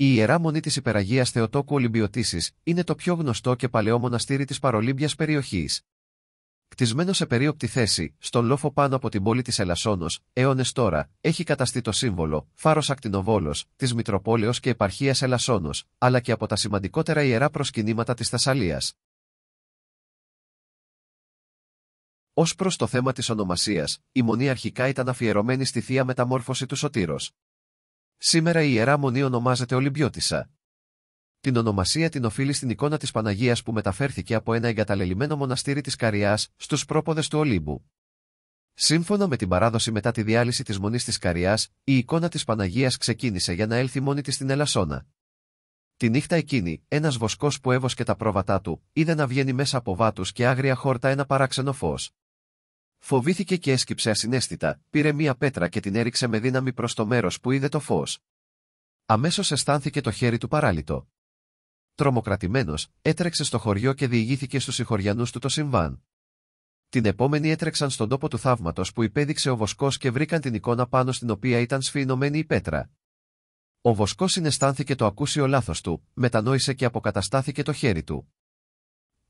Η Ιερά Μονή της Υπεραγίας Θεοτόκου Ολυμπιωτίσης είναι το πιο γνωστό και παλαιό μοναστήρι της παρολύμπιας περιοχής. Κτισμένο σε περίοπτη θέση, στον λόφο πάνω από την πόλη της Ελασσόνος, αιώνες τώρα, έχει καταστεί το σύμβολο, φάρος ακτινοβόλος, της Μητροπόλεως και Επαρχίας Ελασσόνος, αλλά και από τα σημαντικότερα ιερά προσκυνήματα της Θεσσαλίας. Ως προς το θέμα της ονομασίας, η Μονή αρχικά ήταν αφιερωμένη στη Θεία Μεταμόρφωση του Σωτήρος. Σήμερα η Ιερά Μονή ονομάζεται Ολυμπιώτισσα. Την ονομασία την οφείλει στην εικόνα της Παναγίας που μεταφέρθηκε από ένα εγκαταλελειμμένο μοναστήρι της Καριάς στους πρόποδες του Ολύμπου. Σύμφωνα με την παράδοση μετά τη διάλυση της Μονής της Καριάς, η εικόνα της Παναγίας ξεκίνησε για να έλθει μόνη της στην Ελασσόνα. Τη νύχτα εκείνη, ένας βοσκός που έβοσκε τα πρόβατά του, είδε να βγαίνει μέσα από βάτους και άγρια χόρτα ένα παράξενο φως. Φοβήθηκε και έσκυψε ασυναίσθητα, πήρε μία πέτρα και την έριξε με δύναμη προς το μέρος που είδε το φως. Αμέσως αισθάνθηκε το χέρι του παράλυτο. Τρομοκρατημένος, έτρεξε στο χωριό και διηγήθηκε στους συγχωριανούς του το συμβάν. Την επόμενη έτρεξαν στον τόπο του θαύματος που υπέδειξε ο βοσκός και βρήκαν την εικόνα πάνω στην οποία ήταν σφυηνωμένη η πέτρα. Ο βοσκός συναισθάνθηκε το ακούσιο λάθος του, μετανόησε και αποκαταστάθηκε το χέρι του.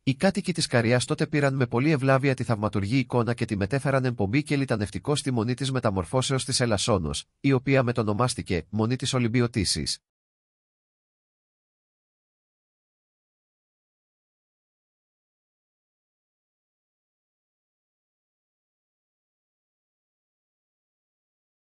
Οι κάτοικοι της Καριάς τότε πήραν με πολλή ευλάβεια τη θαυματουργή εικόνα και τη μετέφεραν εμπομπή και λιτανευτικό στη Μονή της Μεταμορφώσεως της Ελασσόνος, η οποία μετονομάστηκε Μονή της Ολυμπιωτίσης.